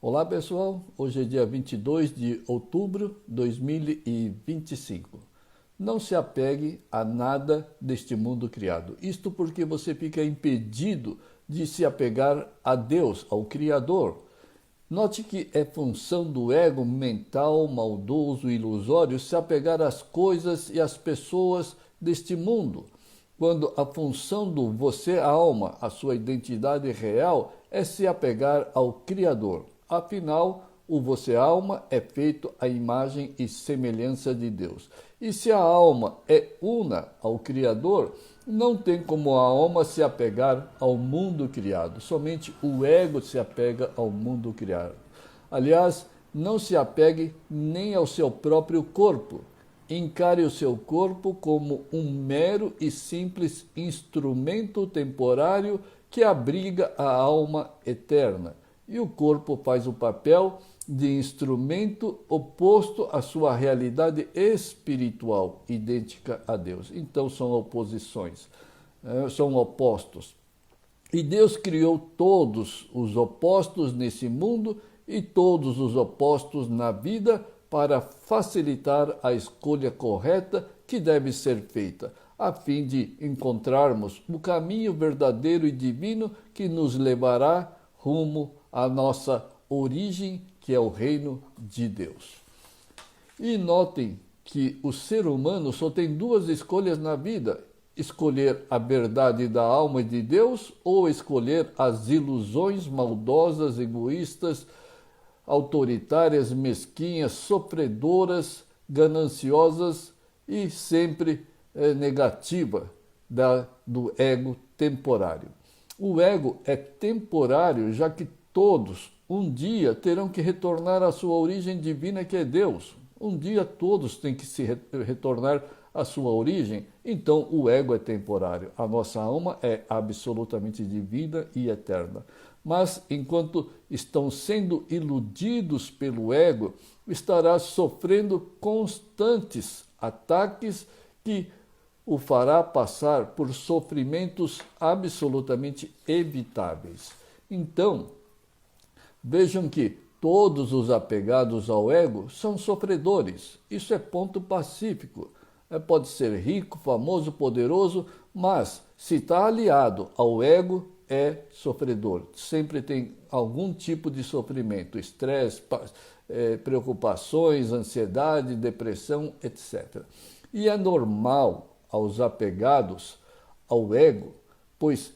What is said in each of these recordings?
Olá pessoal, hoje é dia 22 de outubro de 2025. Não se apegue a nada deste mundo criado. Isto porque você fica impedido de se apegar a Deus, ao Criador. Note que é função do ego mental, maldoso e ilusório se apegar às coisas e às pessoas deste mundo, quando a função do você, a alma, a sua identidade real, é se apegar ao Criador. Afinal, o você, alma, é feito à imagem e semelhança de Deus. E se a alma é una ao Criador, não tem como a alma se apegar ao mundo criado. Somente o ego se apega ao mundo criado. Aliás, não se apegue nem ao seu próprio corpo. Encare o seu corpo como um mero e simples instrumento temporário que abriga a alma eterna. E o corpo faz o papel de instrumento oposto à sua realidade espiritual, idêntica a Deus. Então são oposições, são opostos. E Deus criou todos os opostos nesse mundo e todos os opostos na vida para facilitar a escolha correta que deve ser feita, a fim de encontrarmos o caminho verdadeiro e divino que nos levará rumo à nossa origem, que é o reino de Deus. E notem que o ser humano só tem duas escolhas na vida: escolher a verdade da alma e de Deus ou escolher as ilusões maldosas, egoístas, autoritárias, mesquinhas, sofredoras, gananciosas e sempre negativa do ego temporário. O ego é temporário, já que todos um dia terão que retornar à sua origem divina, que é Deus. Um dia todos têm que se retornar à sua origem. Então o ego é temporário. A nossa alma é absolutamente divina e eterna. Mas enquanto estão sendo iludidos pelo ego, estará sofrendo constantes ataques que o fará passar por sofrimentos absolutamente evitáveis. Então, vejam que todos os apegados ao ego são sofredores. Isso é ponto pacífico. Pode ser rico, famoso, poderoso, mas se está aliado ao ego, é sofredor. Sempre tem algum tipo de sofrimento, estresse, preocupações, ansiedade, depressão, etc. E é normal aos apegados ao ego, pois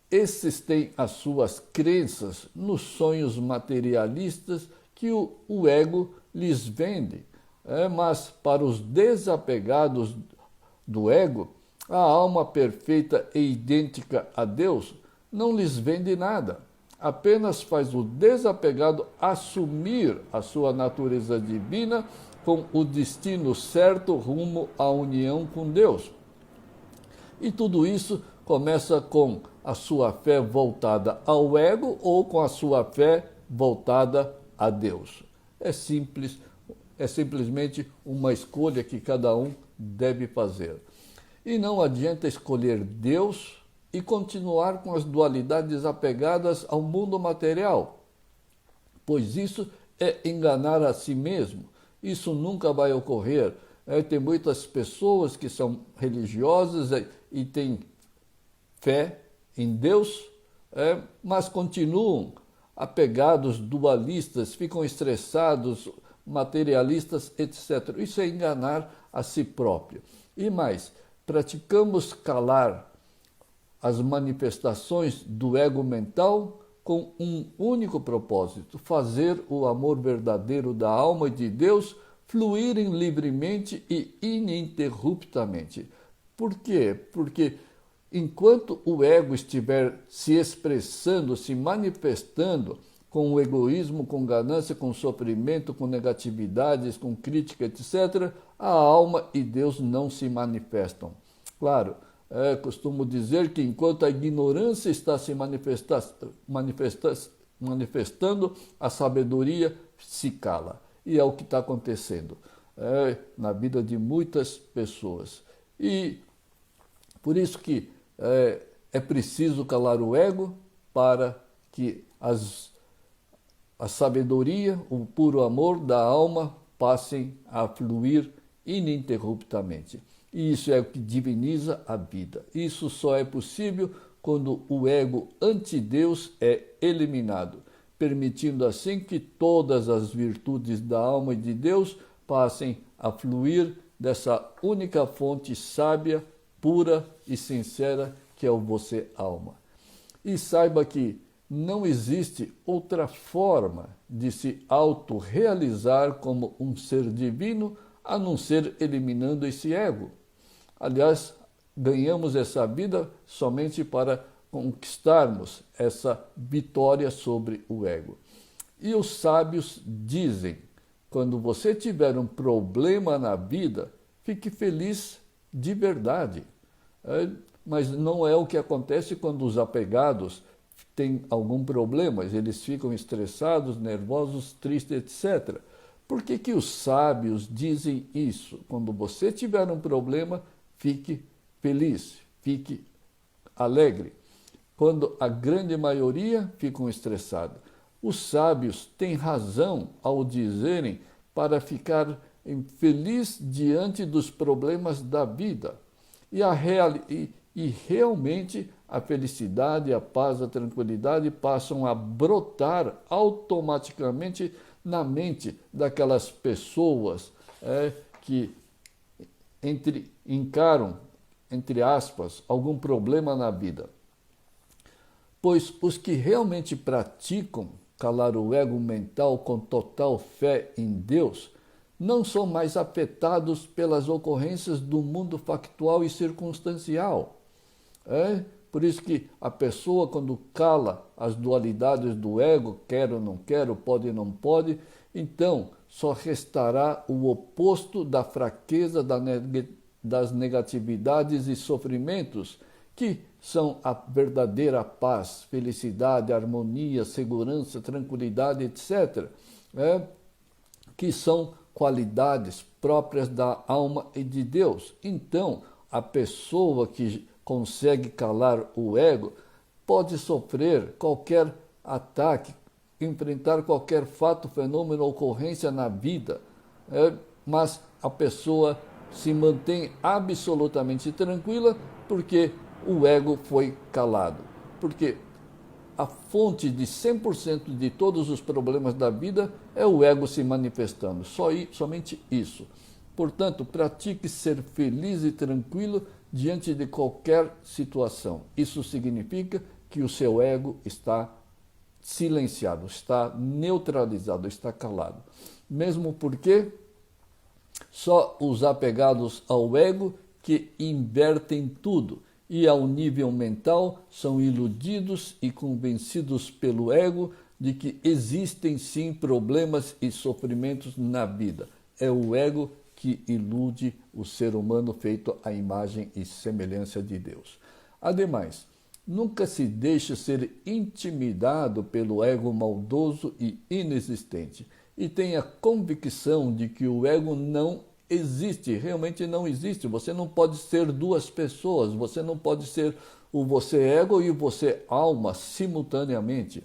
esses têm as suas crenças nos sonhos materialistas que o ego lhes vende. Mas para os desapegados do ego, a alma perfeita e idêntica a Deus não lhes vende nada. Apenas faz o desapegado assumir a sua natureza divina com o destino certo rumo à união com Deus. E tudo isso começa com a sua fé voltada ao ego ou com a sua fé voltada a Deus. É simples, é simplesmente uma escolha que cada um deve fazer. E não adianta escolher Deus e continuar com as dualidades apegadas ao mundo material, pois isso é enganar a si mesmo. Isso nunca vai ocorrer. Tem muitas pessoas que são religiosas e têm fé em Deus, mas continuam apegados, dualistas, ficam estressados, materialistas, etc. Isso é enganar a si próprio. E mais, praticamos calar as manifestações do ego mental com um único propósito: fazer o amor verdadeiro da alma e de Deus fluírem livremente e ininterruptamente. Por quê? Porque enquanto o ego estiver se expressando, se manifestando com o egoísmo, com ganância, com sofrimento, com negatividades, com crítica, etc., a alma e Deus não se manifestam. Claro, costumo dizer que enquanto a ignorância está se manifestando, a sabedoria se cala. E é o que está acontecendo na vida de muitas pessoas. E por isso que é preciso calar o ego para que a sabedoria, o puro amor da alma passem a fluir ininterruptamente. E isso é o que diviniza a vida. Isso só é possível quando o ego anti-Deus é eliminado, permitindo assim que todas as virtudes da alma e de Deus passem a fluir dessa única fonte sábia, pura e sincera que é o você alma. E saiba que não existe outra forma de se autorrealizar como um ser divino a não ser eliminando esse ego. Aliás, ganhamos essa vida somente para conquistarmos essa vitória sobre o ego. E os sábios dizem, quando você tiver um problema na vida, fique feliz de verdade. Mas não é o que acontece quando os apegados têm algum problema, eles ficam estressados, nervosos, tristes, etc. Por que os sábios dizem isso? Quando você tiver um problema, fique feliz, fique alegre. Quando a grande maioria ficam estressados. Os sábios têm razão ao dizerem para ficar feliz diante dos problemas da vida. E realmente a felicidade, a paz, a tranquilidade passam a brotar automaticamente na mente daquelas pessoas que encaram, entre aspas, algum problema na vida. Pois os que realmente praticam calar o ego mental com total fé em Deus não são mais afetados pelas ocorrências do mundo factual e circunstancial. Por isso que a pessoa, quando cala as dualidades do ego, quero, não quero, pode, não pode, então só restará o oposto da fraqueza, das negatividades e sofrimentos, que são a verdadeira paz, felicidade, harmonia, segurança, tranquilidade, etc., que são qualidades próprias da alma e de Deus. Então, a pessoa que consegue calar o ego pode sofrer qualquer ataque, enfrentar qualquer fato, fenômeno, ocorrência na vida, mas a pessoa se mantém absolutamente tranquila porque o ego foi calado. Porque a fonte de 100% de todos os problemas da vida é o ego se manifestando, somente isso. Portanto, pratique ser feliz e tranquilo diante de qualquer situação. Isso significa que o seu ego está silenciado, está neutralizado, está calado. Mesmo porque só os apegados ao ego que invertem tudo e ao nível mental são iludidos e convencidos pelo ego de que existem sim problemas e sofrimentos na vida. É o ego que ilude o ser humano feito à imagem e semelhança de Deus. Ademais, nunca se deixe ser intimidado pelo ego maldoso e inexistente e tenha convicção de que o ego não existe, realmente não existe. Você não pode ser duas pessoas, você não pode ser o você ego e o você alma simultaneamente.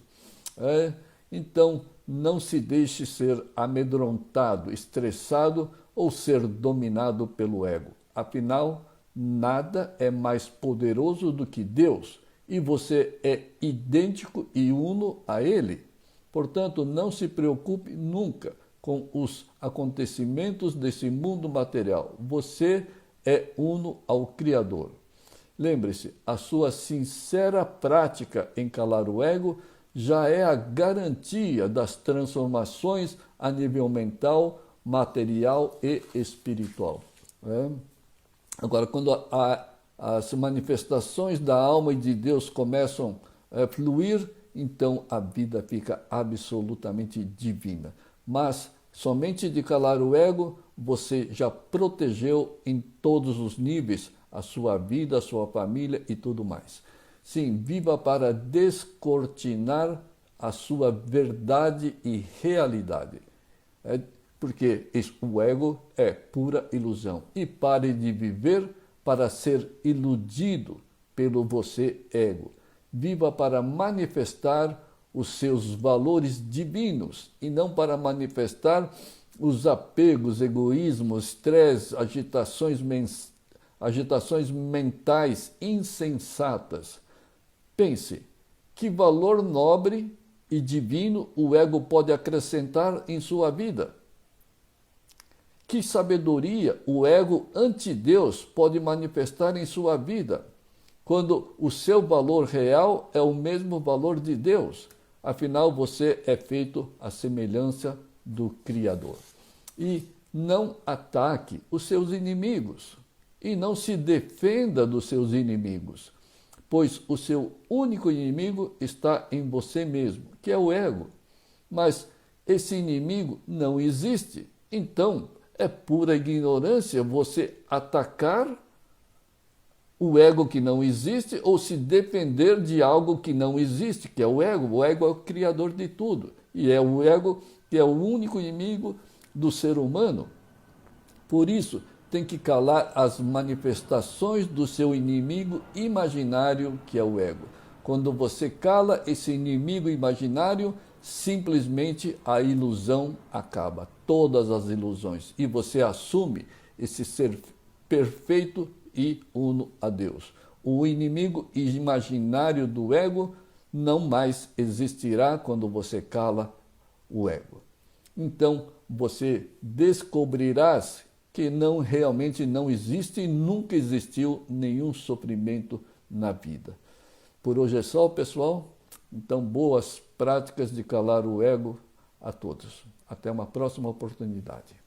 Então, não se deixe ser amedrontado, estressado ou ser dominado pelo ego. Afinal, nada é mais poderoso do que Deus e você é idêntico e uno a Ele. Portanto, não se preocupe nunca com os acontecimentos desse mundo material. Você é uno ao Criador. Lembre-se, a sua sincera prática em calar o ego já é a garantia das transformações a nível mental, material e espiritual. Agora, quando as manifestações da alma e de Deus começam a fluir, então a vida fica absolutamente divina. Mas somente de calar o ego, você já protegeu em todos os níveis a sua vida, a sua família e tudo mais. Sim, viva para descortinar a sua verdade e realidade. Porque o ego é pura ilusão. E pare de viver para ser iludido pelo você ego. Viva para manifestar os seus valores divinos e não para manifestar os apegos, egoísmos, estresse, agitações mentais insensatas. Pense, que valor nobre e divino o ego pode acrescentar em sua vida? Que sabedoria o ego anti-Deus pode manifestar em sua vida, quando o seu valor real é o mesmo valor de Deus? Afinal, você é feito à semelhança do Criador. E não ataque os seus inimigos, e não se defenda dos seus inimigos, pois o seu único inimigo está em você mesmo, que é o ego. Mas esse inimigo não existe. Então, é pura ignorância você atacar o ego que não existe ou se defender de algo que não existe, que é o ego. O ego é o criador de tudo. E é o ego que é o único inimigo do ser humano. Por isso, tem que calar as manifestações do seu inimigo imaginário, que é o ego. Quando você cala esse inimigo imaginário, simplesmente a ilusão acaba, todas as ilusões, e você assume esse ser perfeito e uno a Deus. O inimigo imaginário do ego não mais existirá quando você cala o ego. Então, você descobrirás que realmente não existe e nunca existiu nenhum sofrimento na vida. Por hoje é só, pessoal. Então, boas práticas de calar o ego a todos. Até uma próxima oportunidade.